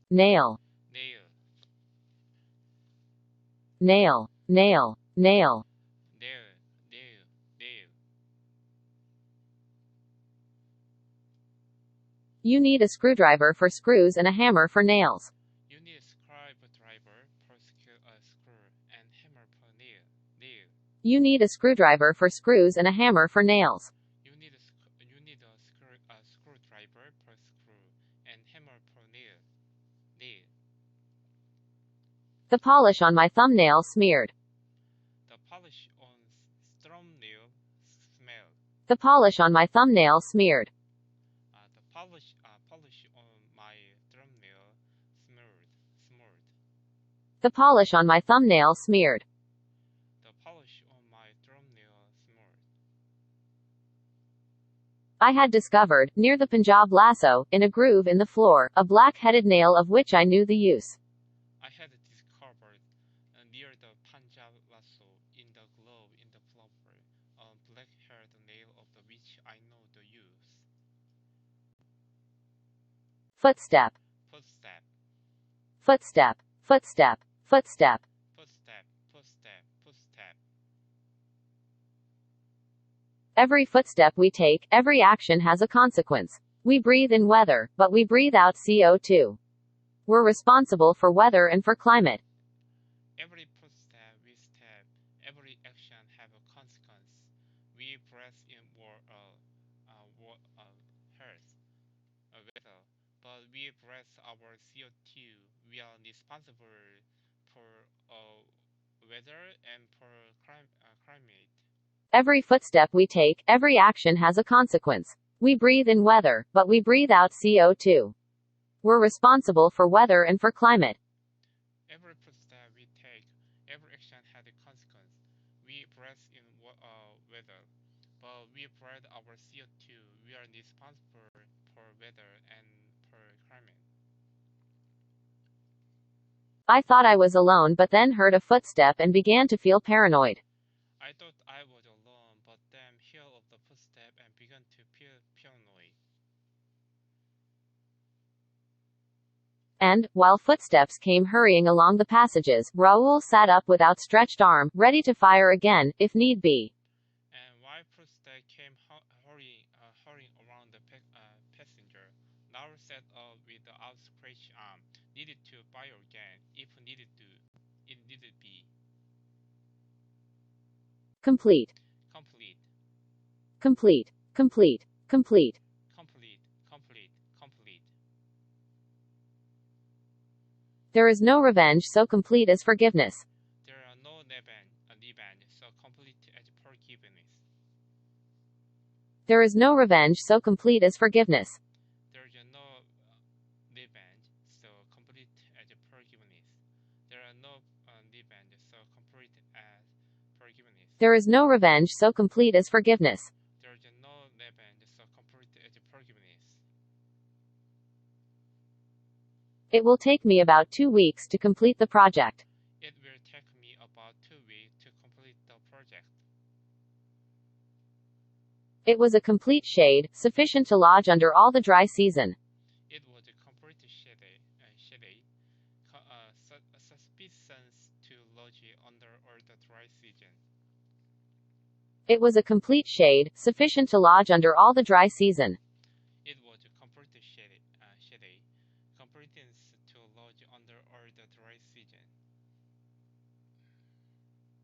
nail, nail, nail, nail, nail. nail, nail, nail. You need a screwdriver for screws and a hammer for nails. You need a screwdriver per screw and hammer per nail. Nail. You need a screwdriver for screws and a hammer for nails. You need a screwdriver per screw and hammer per nail. Nail. The polish on my thumbnail smeared. The polish on thumbnail smell. The polish on my thumbnail smeared. The polish on my thumbnail smeared. The polish on my thumbnail smeared. The polish on my thumbnail smeared. I had discovered, near the Punjab lasso, in a groove in the floor, a black-headed nail of which I knew the use. I had discovered near the Punjab lasso in the glove in the floor a black-haired nail of which I know the use. Footstep, Footstep, footstep, footstep, footstep. footstep, footstep, footstep. Every footstep we take, every action has a consequence. We breathe in weather, but we breathe out CO2. We're responsible for weather and for climate. Every footstep we step, every action have a consequence. We breathe in earth, weather, but we breathe our CO2. We are responsible for weather and for climate. Every footstep we take, every action has a consequence. We breathe in weather, but we breathe out CO2. We're responsible for weather and for climate. Every footstep we take, every action has a consequence. We breathe in weather, but we breathe our CO2. We are responsible for weather and for climate. I thought I was alone but then heard a footstep and began to feel paranoid. I thought I was alone, but then heard of the footstep and began to feel paranoid. And, while footsteps came hurrying along the passages, Raoul sat up with outstretched arm, ready to fire again, if need be. And while footsteps came hurrying around the passenger, Raoul sat up with the outstretched arm, needed to fire again, if needed be. Complete. Complete. Complete. Complete. Complete. Complete. Complete. Complete. There is no revenge so complete as forgiveness. There are no revenge so complete as forgiveness. There is no revenge so complete as forgiveness. There is no revenge so complete as forgiveness. There are no revenge so complete as forgiveness. There is no revenge so complete as forgiveness. There is no revenge so complete as forgiveness. It will take me about 2 weeks to complete the project. It will take me about 2 weeks to complete the project. It was a complete shade, sufficient to lodge under all the dry season. It was a complete shade, sufficient to lodge under all the dry season. It was a complete shade, sufficient to lodge under all the dry season. It was a complete shade, competence to lodge under all the dry season.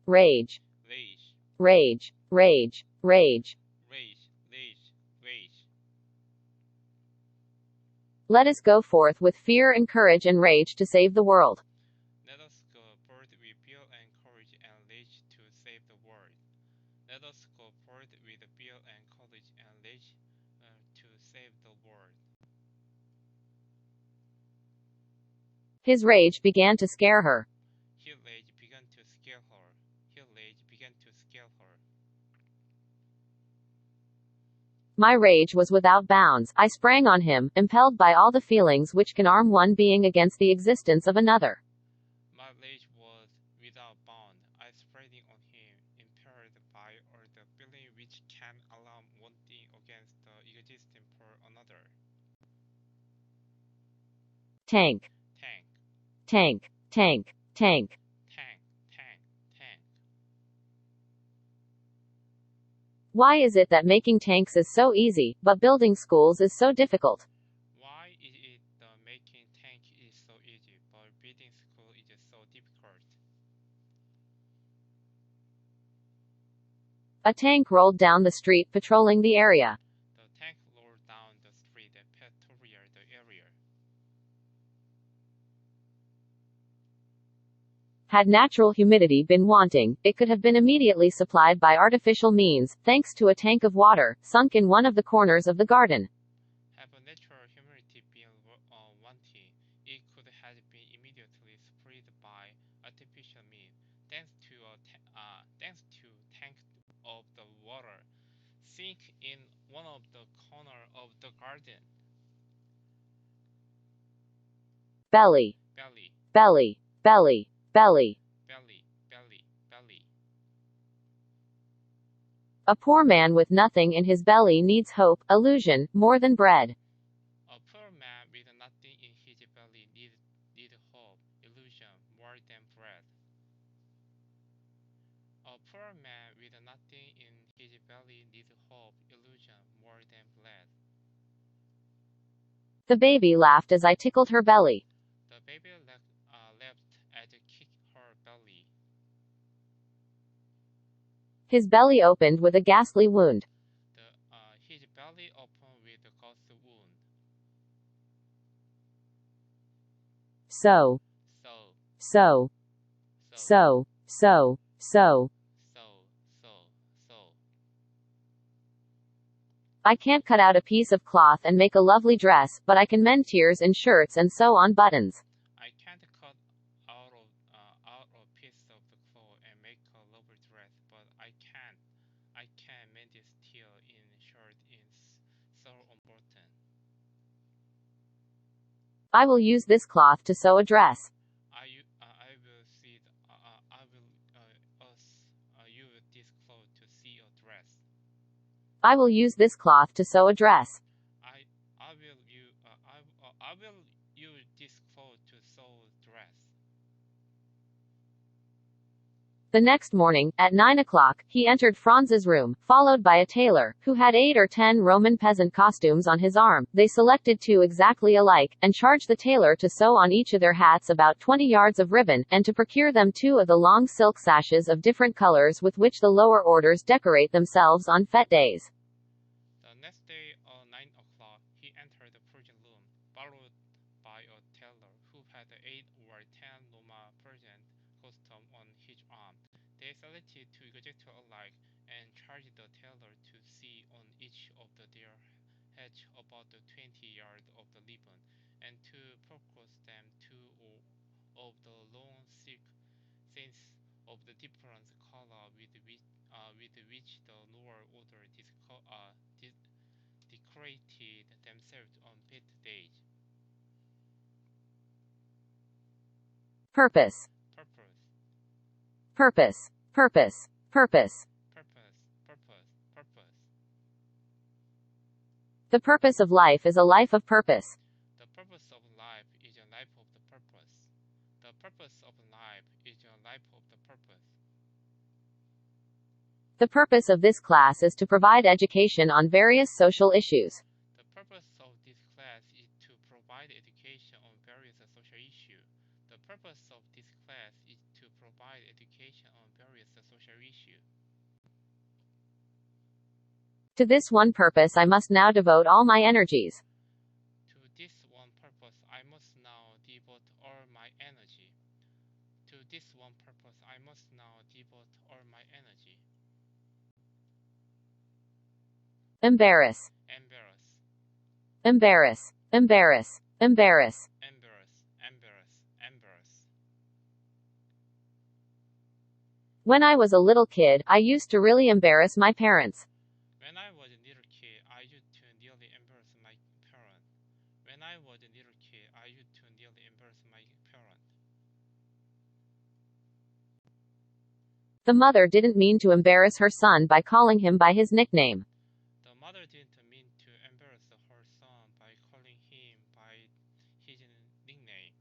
Rage. Rage. Rage. Rage. Rage. Rage. Rage. Rage. Let us go forth with fear and courage and rage to save the world. Let us go forth with fear and courage and rage to save the world. Let us go forth with fear and courage and rage to save the world. His rage began to scare her. His rage began to scare her. His rage began to scare her. My rage was without bounds. I sprang on him, impelled by all the feelings which can arm one being against the existence of another. My rage was without bound. I sprang on him, impelled by all the feelings which can alarm one thing against the existence for another. Tank. tank, tank, tank. tank, tank, tank. Why is it that making tanks is so easy, but building schools is so difficult? Why is it the making tank is so easy, but building school is so difficult? A tank rolled down the street patrolling the area. The tank rolled down the street and patrolled the area. Had natural humidity been wanting, it could have been immediately supplied by artificial means, thanks to a tank of water, sunk in one of the corners of the garden. Have a natural humidity been wanting, it could have been immediately supplied by artificial means, thanks to tank of the water, sink in one of the corner of the garden. Belly, Belly, belly, belly, belly. belly, belly, belly. A poor man with nothing in his belly needs hope, illusion, more than bread. A poor man with nothing in his belly need hope, illusion, more than bread. A poor man with nothing in his belly needs hope, illusion, more than bread. The baby laughed as I tickled her belly. The baby laughed as I kicked her belly. His belly opened with a ghastly wound. His belly opened with a ghastly wound. So, So, so, so, so, so, so. so. I can't cut out a piece of cloth and make a lovely dress, but I can mend tears in shirts and sew on buttons. I can't cut out a piece of the cloth and make a lovely dress, but I can mend this tear in shirt in sew on button. I will use this cloth to sew a dress. I will see I will use this cloth to see a dress. I will use this cloth to sew a dress. I will use this cloth to sew a dress. The next morning, at 9 o'clock, he entered Franz's room, followed by a tailor, who had 8 or 10 Roman peasant costumes on his arm. They selected 2 exactly alike, and charged the tailor to sew on each of their hats about 20 yards of ribbon, and to procure them 2 of the long silk sashes of different colors with which the lower orders decorate themselves on fete days. The next day, at 9 o'clock, he entered the Persian room, followed by a tailor who had 8 or 10 Roman peasant costumes on his arm. They selected 2 exactly alike, and charged the tailor to sew on each of their hats about 20 yards of the ribbon, and to procure them 2 of the long silk things of the different color with which the lower order decorated themselves on fete days. Purpose. Purpose. Purpose. Purpose. Purpose. Purpose. Purpose. Purpose. The purpose of life is a life of purpose. The purpose of life is a life of the purpose. The purpose of life is a life of the purpose. The purpose of this class is to provide education on various social issues. The purpose of this class is to provide education on various social issues. The purpose of this class is to provide education on various social issues. To this one purpose I must now devote all my energies. To this one purpose I must now devote all my energy. To this one purpose I must now devote all my energy. Embarrass. Embarrass. Embarrass. Embarrass. Embarrass. Embarrass. Embarrass. Embarrass. When I was a little kid, I used to really embarrass my parents. When I was a little kid, I used to nearly embarrass my parents. When I was a little kid, I used to nearly embarrass my parents. The mother didn't mean to embarrass her son by calling him by his nickname. The mother didn't mean to embarrass her son by calling him by his nickname.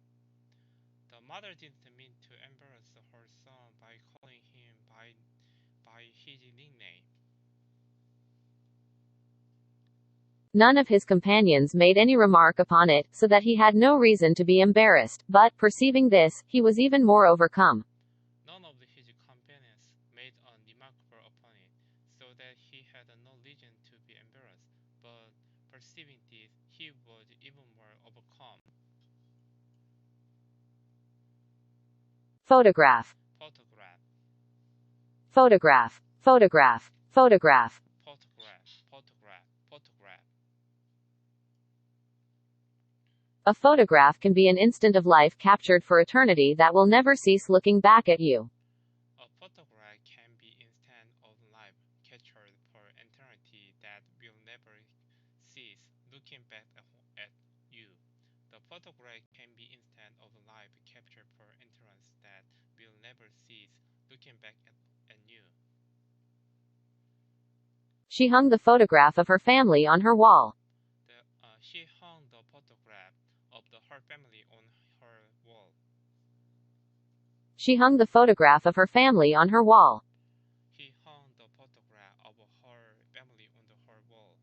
The mother didn't mean to embarrass her son by calling him by his nickname. None of his companions made any remark upon it, so that he had no reason to be embarrassed, but, perceiving this, he was even more overcome. None of his companions made a remark upon it, so that he had no reason to be embarrassed, but perceiving this, he was even more overcome. Photograph. Photograph. Photograph. Photograph. Photograph. Photograph. Photograph. Photograph. A photograph can be an instant of life captured for eternity that will never cease looking back at you. A photograph can be instant of life captured for eternity that will never cease looking back at you. The photograph can be instant of life captured for eternity that will never cease looking back at you. She hung the photograph of her family on her wall. She hung the photograph of her family on her wall. She hung the photograph of her family on her wall. He hung the photograph of her family on her wall.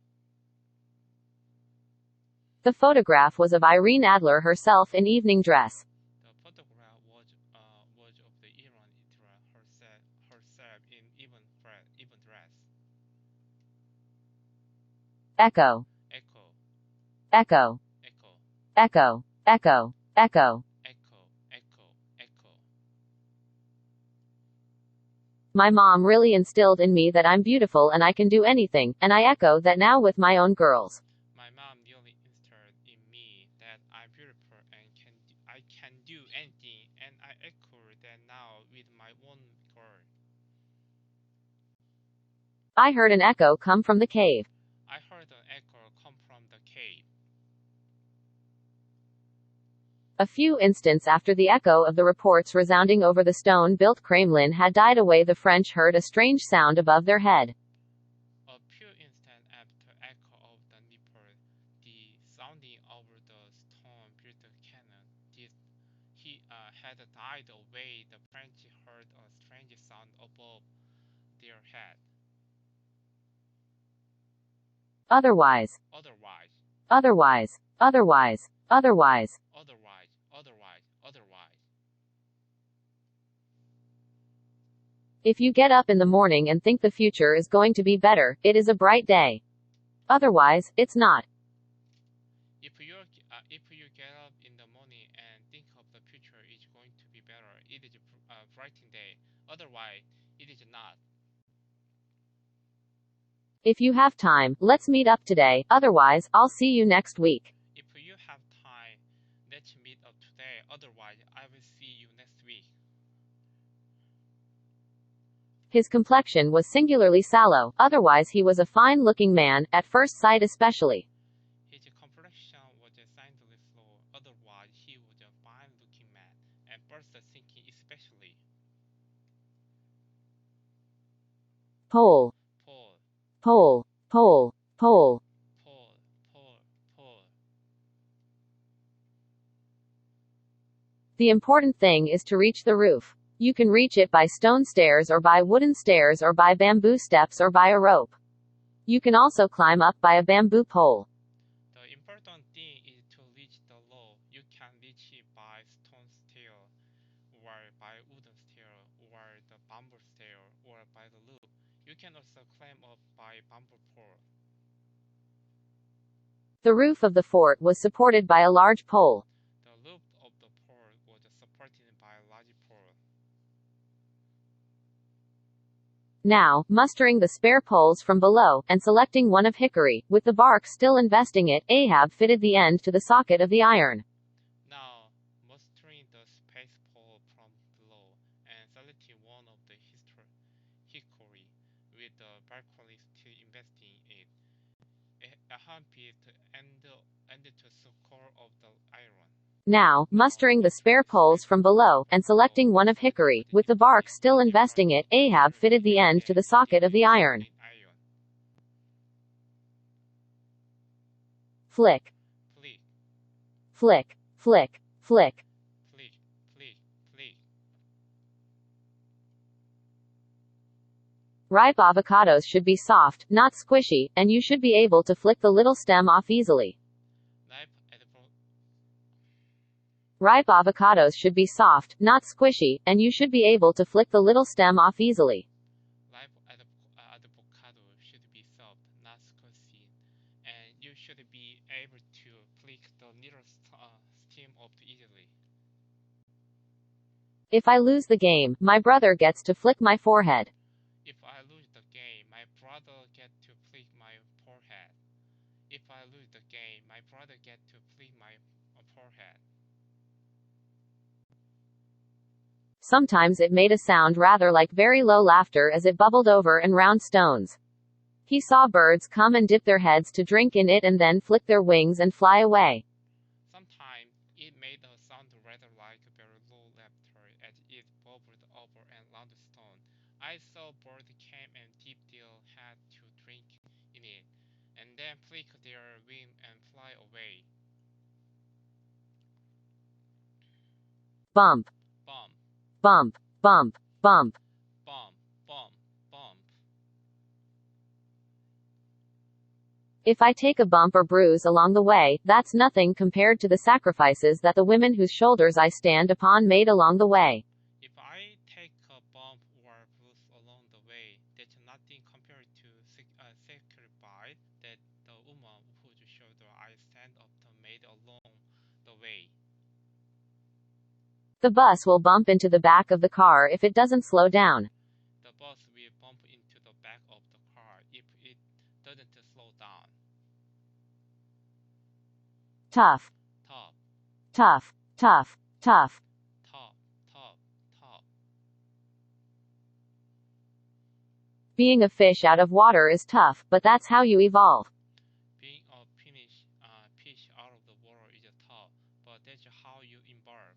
The photograph was of Irene Adler herself in evening dress. The photograph was of the Irene Adler herself in even dress. Echo. Echo. Echo. Echo. Echo. Echo. Echo. Echo. Echo. Echo. My mom really instilled in me that I'm beautiful and I can do anything, and I echo that now with my own girls. My mom really instilled in me that I'm beautiful and I can do anything, and I echo that now with my own girl. I heard an echo come from the cave. I heard an echo come from the cave. A few instants after the echo of the reports resounding over the stone-built Kremlin had died away, the French heard a strange sound above their head. A few instants after echo of the report, the sounding over the stone-built cannon, had died away. The French heard a strange sound above their head. Otherwise. Otherwise. Otherwise. Otherwise. Otherwise. Otherwise. Otherwise. Otherwise. If you get up in the morning and think the future is going to be better, it is a bright day. Otherwise, it's not. If you get up in the morning and think of the future is going to be better, it is a bright day. Otherwise, it is not. If you have time, let's meet up today. Otherwise, I'll see you next week. If you have time, let's meet up today. Otherwise, I will see you next week. His complexion was singularly sallow, otherwise he was a fine-looking man, at first sight especially. His complexion was silently slow, otherwise he was a fine-looking man, at first thinking especially. Pole. Pole. Pole. Pole. Pole. Pole. Pole. Pole. The important thing is to reach the roof. You can reach it by stone stairs or by wooden stairs or by bamboo steps or by a rope. You can also climb up by a bamboo pole. The important thing is to reach the roof. You can reach it by stone stair, or by wooden stair, or the bamboo stair, or by the roof. You can also climb up by bamboo pole. The roof of the fort was supported by a large pole. The roof of the pole was supported by a large pole. Now, mustering the spare poles from below, and selecting one of hickory, with the bark still investing it, Ahab fitted the end to the socket of the iron. Now, mustering the space pole from below, and selecting one of the hickory, with the bark still investing it, Ahab fit the end to the core of the iron. Now, mustering the spare poles from below, and selecting one of hickory, with the bark still investing it, Ahab fitted the end to the socket of the iron. Flick. Flick. Flick. Flick. Flick. Flick. Flick. Ripe avocados should be soft, not squishy, and you should be able to flick the little stem off easily. Ripe avocados should be soft, not squishy, and you should be able to flick the little stem off easily. Ripe avocado should be soft, not squishy, and you should be able to flick the little stem off easily. If I lose the game, my brother gets to flick my forehead. If I lose the game, my brother gets to flick my forehead. If I lose the game, my brother gets to flick my forehead. Sometimes it made a sound rather like very low laughter as it bubbled over and round stones. He saw birds come and dip their heads to drink in it and then flick their wings and fly away. Sometimes it made a sound rather like very low laughter as it bubbled over and round the stone. I saw birds came and dip their head to drink in it, and then flick their wings and fly away. Bump. Bump. Bump, bump, bump. Bump, bump, bump. If I take a bump or bruise along the way, that's nothing compared to the sacrifices that the women whose shoulders I stand upon made along the way. If I take a bump or bruise along the way, that's nothing compared to sacrifice that the woman whose shoulder I stand upon made along the way. The bus will bump into the back of the car if it doesn't slow down. The bus will bump into the back of the car if it doesn't slow down. Tough. Tough. Tough, tough, tough. Tough, tough, tough. Being a fish out of water is tough, but that's how you evolve. Being a fish out of the water is tough, but that's how you evolve.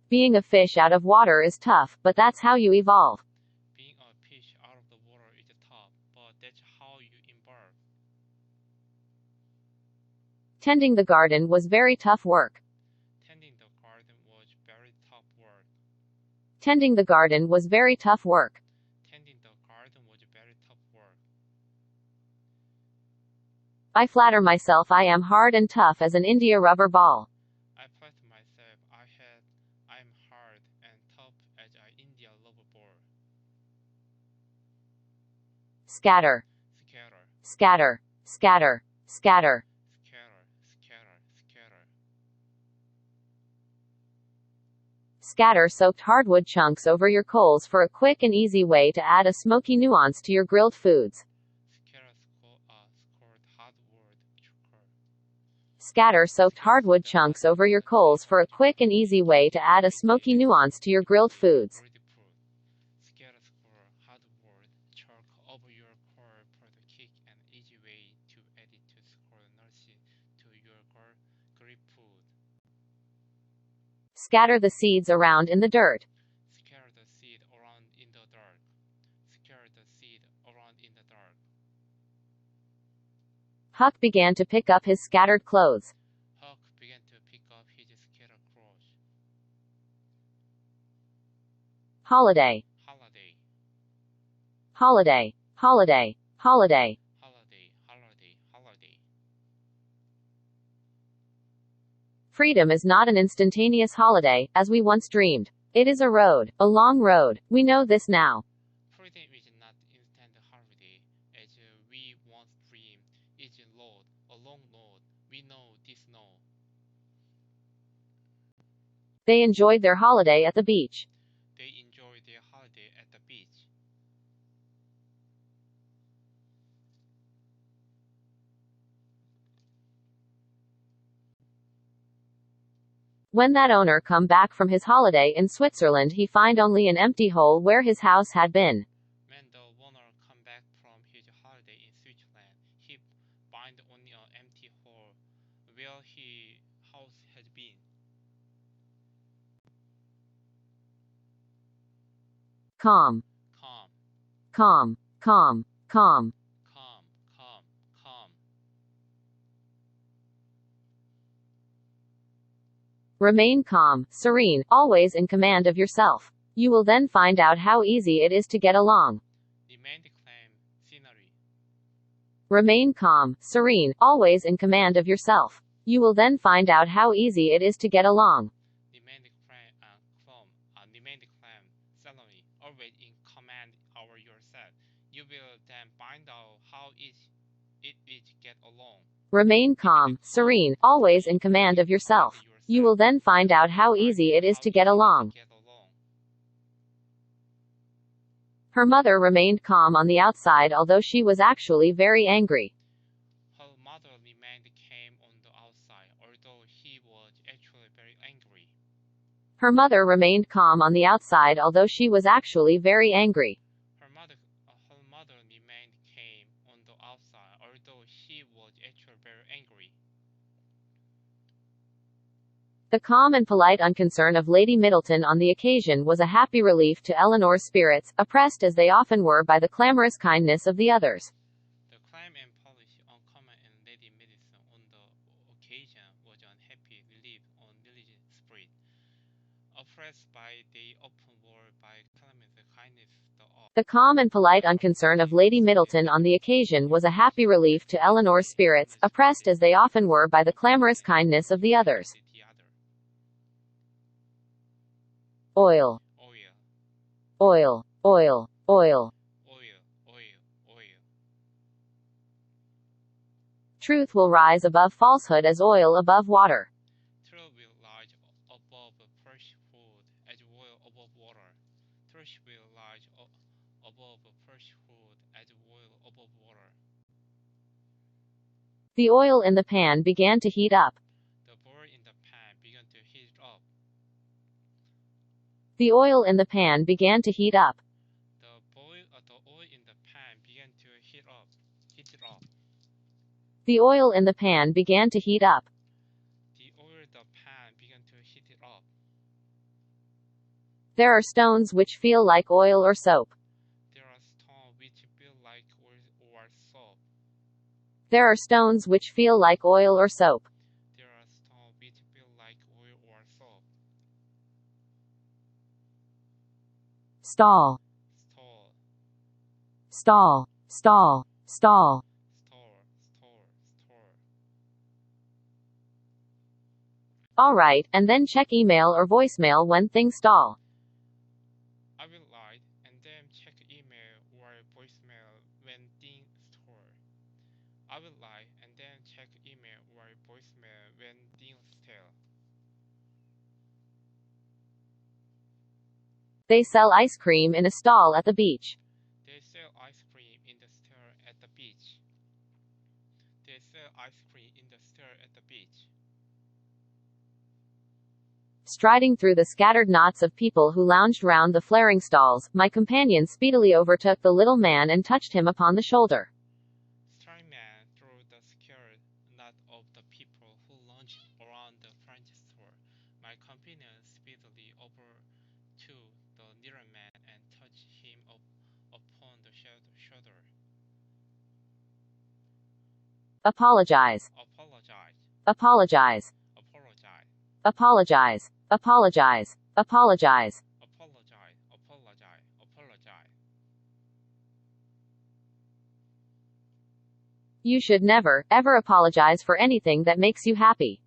Being a fish out of water is tough, but that's how you evolve. Being a fish out of the water is tough, but that's how you evolve. Tending the garden was very tough work. Tending the garden was very tough work. Tending the garden was very tough work. Tending the garden was very tough work. I flatter myself I am hard and tough as an India rubber ball. I flatter myself I am hard and tough as an India rubber ball. Scatter. Scatter. Scatter. Scatter. Scatter. Scatter. Scatter. Scatter. Scatter soaked hardwood chunks over your coals for a quick and easy way to add a smoky nuance to your grilled foods. Scatter soaked hardwood chunks over your coals for a quick and easy way to add a smoky nuance to your grilled foods. Scatter hardwood chalk over your coal for the quick and easy way to add it to score nourishing to your grilled food. Scatter the seeds around in the dirt. Scatter the seed around in the dirt. Scatter the seed around in the dirt. Huck began to pick up his scattered clothes. Huck began to pick up his scattered clothes. Holiday. Holiday. Holiday. Holiday. Holiday. Holiday. Holiday. Holiday. Freedom is not an instantaneous holiday, as we once dreamed. It is a road, a long road. We know this now. Freedom is not instant holiday, as we once dreamed. It's a road, a long road. We know this now. They enjoyed their holiday at the beach. They enjoyed their holiday at the beach. When that owner come back from his holiday in Switzerland, he find only an empty hole where his house had been. When the owner come back from his holiday in Switzerland, he find only an empty hole where his house had been. Calm. Calm. Calm. Calm. Calm. Calm. Calm. Calm. Remain calm, serene, always in command of yourself. You will then find out how easy it is to get along. Remain calm, scenery. Remain calm, serene, always in command of yourself. You will then find out how easy it is to get along. Remain calm, remain calm, scenery, always in command over yourself. You will then find out how easy it is to get along. Remain calm, serene, always in command of yourself. You will then find out how easy it is to get along. Her mother remained calm on the outside although she was actually very angry. Her mother remained calm on the outside, although he was actually very angry. Her mother remained calm on the outside although she was actually very angry. Her mother remained calm on the outside, although she was actually very angry. The calm and polite unconcern of Lady Middleton on the occasion was a happy relief to Eleanor's spirits, oppressed as they often were by the clamorous kindness of the others. The calm and policy uncommon in Lady Middleton on the occasion was an happy relief on diligent spirit, oppressed by the open war by clamorous kindness of The calm and polite unconcern of Lady Middleton on the occasion was a happy relief to Eleanor's spirits, oppressed as they often were by the clamorous kindness of the others. Oil. Oil. Oil. Oil. Truth will rise above falsehood as oil above water. Truth will rise above fresh food as oil above water. Truth will rise above fresh food as oil above water. The oil in the pan began to heat up. The boil in the pan began to heat up. The oil in the pan began to heat up. The oil in the pan began to heat up. Heat it up. The oil in the pan began to heat up. The oil in the pan began to heat it up. There are stones which feel like oil or soap. There are stones which feel like oil or soap. There are stones which feel like oil or soap. There are stones which feel like oil or soap. Stall. Stall. Stall. Stall. Alright, and then check email or voicemail when things stall. I will write and then check email or voicemail when things stall. I will write and then check email or voicemail when things stall. They sell ice cream in a stall at the beach. They sell ice cream in the store at the beach. They sell ice cream in the store at the beach. Striding through the scattered knots of people who lounged round the flaring stalls, my companion speedily overtook the little man and touched him upon the shoulder. Striding man through the scattered knot of the people who lounged around the French store. My companion speedily overtook the little man and touched him upon the shoulder. Apologize. Apologize. Apologize. Apologize. Apologize. Apologize. Apologize. Apologize. Apologize. Apologize. You should never, ever apologize for anything that makes you happy.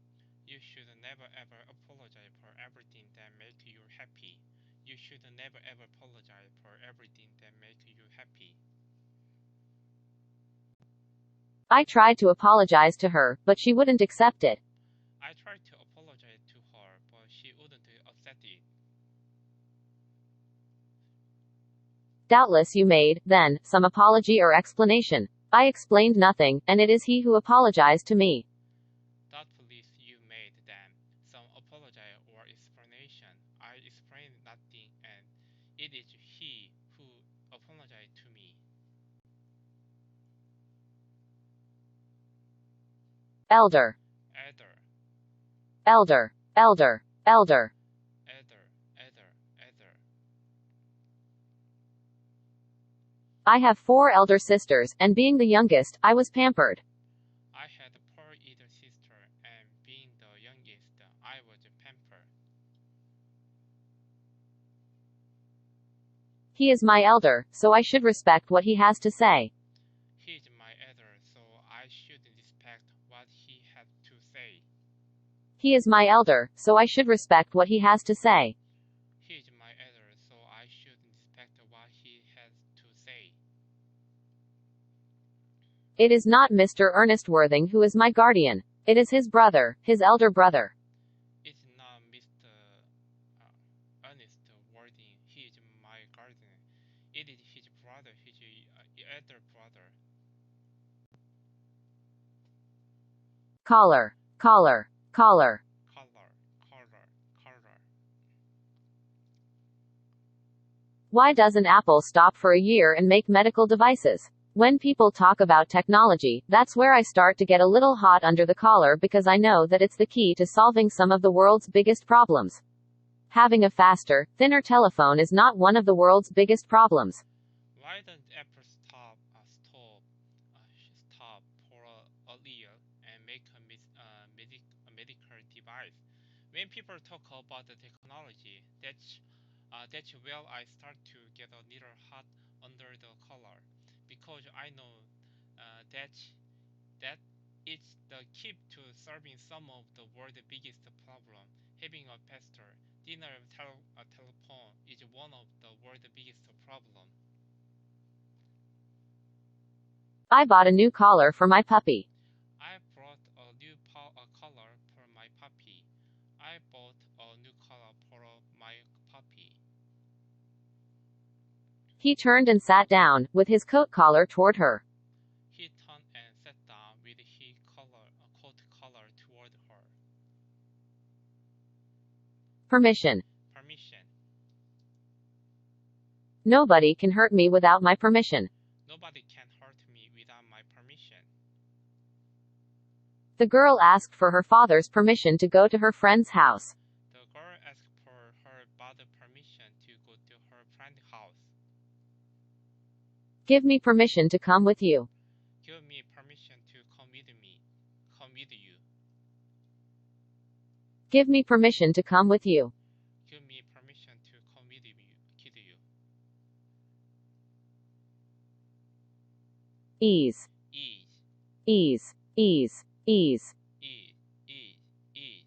You should never ever apologize for everything that makes you happy. You should never ever apologize for everything that makes you happy. I tried to apologize to her, but she wouldn't accept it. I tried to apologize to her, but she wouldn't accept it. Doubtless you made, then, some apology or explanation. I explained nothing, and it is he who apologized to me. Doubtless you made, then, some apology or explanation. I explained nothing, and it is he who apologized to me. Elder. Elder. Elder. Elder. I have 4 elder sisters, and being the youngest, I was pampered. I had a poor elder sister, and being the youngest, I was pampered. He is my elder, so I should respect what he has to say. He is my elder, so I should respect what he had to say. He is my elder, so I should respect what he has to say. He is my elder, so I should respect what he has to say. It is not Mr. Ernest Worthing who is my guardian. It is his brother, his elder brother. It's not Mr. Ernest Worthing. He is my guardian. It is his brother, his elder brother. Collar, collar, collar. Color, color, color. Why doesn't Apple stop for a year and make medical devices? When people talk about technology, that's where I start to get a little hot under the collar because I know that it's the key to solving some of the world's biggest problems. Having a faster, thinner telephone is not one of the world's biggest problems. Why doesn't Apple stop for a year and make a medical device? When people talk about the technology, that's where I start to get a little hot under the collar, because I know that it's the key to solving some of the world's biggest problem. Having a faster, thinner telephone is one of the world's biggest problem. I bought a new collar for my puppy. I brought a new collar for my puppy. I bought a new collar for my puppy. He turned and sat down, with his coat collar toward her. He turned and sat down with his coat collar toward her. Permission. Permission. Nobody can hurt me without my permission. Nobody can hurt me without my permission. The girl asked for her father's permission to go to her friend's house. The girl asked for her father's permission to go to her friend's house. Give me permission to come with you. Give me permission to come with me. Come with you. Give me permission to come with you. Give me permission to come with you. Ease. Ease. Ease. Ease. Ease. Ease. Ease. Ease.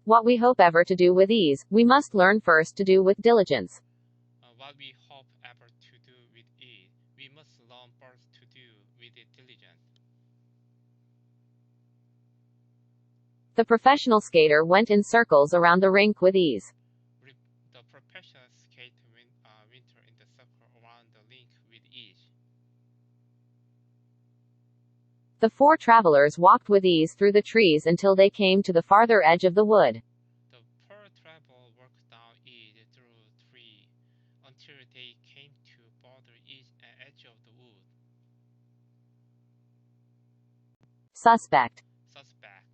What we hope ever to do with ease, we must learn first to do with diligence. What we hope ever to do with ease, we must learn first to do with diligence. The professional skater went in circles around the rink with ease. The professional skate winter in the circle around the rink with ease. The four travelers walked with ease through the trees until they came to the farther edge of the wood. The four travelers walked down ease through tree until they came to border edge of the wood. Suspect. Suspect.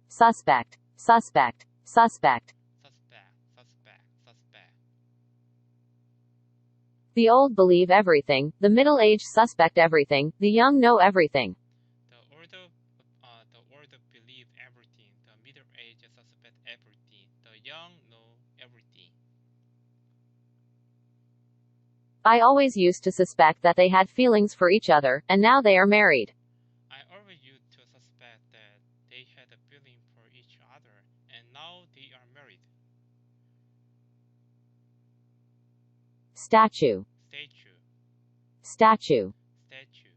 Suspect. Suspect. Suspect. Suspect. Suspect. Suspect. The old believe everything, the middle-aged suspect everything, the young know everything. The older believe everything, the middle-aged suspect everything, the young know everything. I always used to suspect that they had feelings for each other, and now they are married. I always used to suspect that they had a feeling for each other, and now they are married. Statue. Statue. Statue. Statue.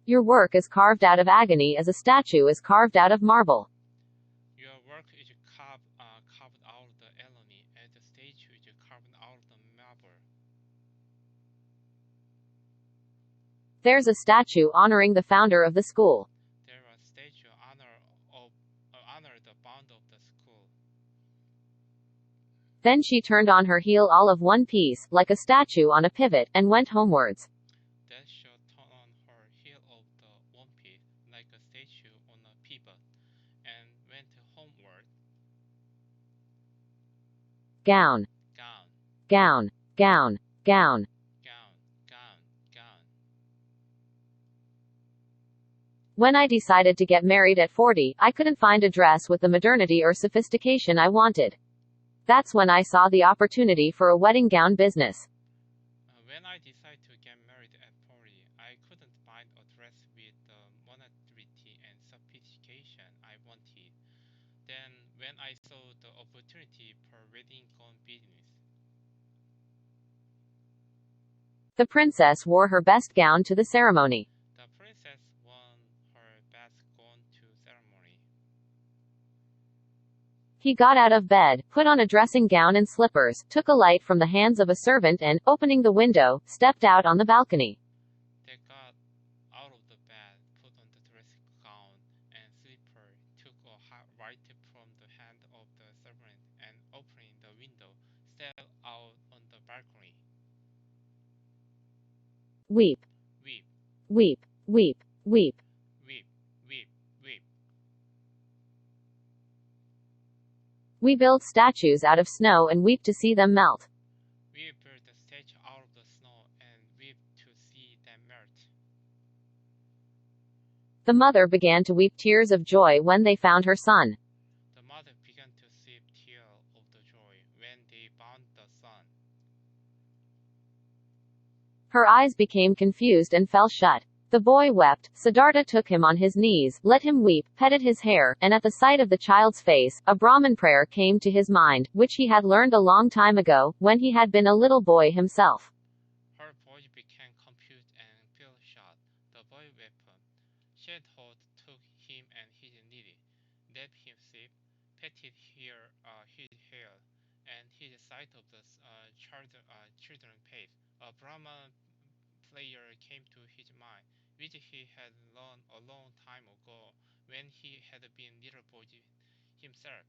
Your work is carved out of agony as a statue is carved out of marble. Your work is carved out of the agony as the statue is carved out of the marble. There's a statue honoring the founder of the school. There are statue honor the founder of the school. Then she turned on her heel all of one piece, like a statue on a pivot, and went homewards. Then she turned on her heel of the one piece, like a statue on a pivot, and went homeward. Gown. Gown. Gown. Gown. Gown. Gown. Gown. Gown. When I decided to get married at 40, I couldn't find a dress with the modernity or sophistication I wanted. That's when I saw the opportunity for a wedding gown business. When I decided to get married at 40, I couldn't find a dress with the modernity and sophistication I wanted. Then, when I saw the opportunity for wedding gown business, The princess wore her best gown to the ceremony. the princess won her best gown to ceremony. He got out of bed, put on a dressing gown and slippers, took a light from the hands of a servant and, opening the window, stepped out on the balcony. They got out of the bed, put on the dressing gown and slipper, took a hot light from the hand of the servant, and opening the window, stepped out on the balcony. Weep, Weep, weep, weep, weep. weep, weep, weep. We build statues out of snow and weep to see them melt. We built the statue out of the snow and weep to see them melt. The mother began to weep tears of joy when they found her son. The mother began to shed tears of the joy when they found the son. Her eyes became confused and fell shut. The boy wept. Siddhartha took him on his knees, let him weep, petted his hair, and at the sight of the child's face, a Brahmin prayer came to his mind, which he had learned a long time ago, when he had been a little boy himself. Her voice became confused and fell shut. The boy wept. Siddhartha took him and his knee, let him sleep, petted his hair, and his sight of the children's face. A Brahman prayer came to his mind, which he had learned a long time ago when he had been little boy himself.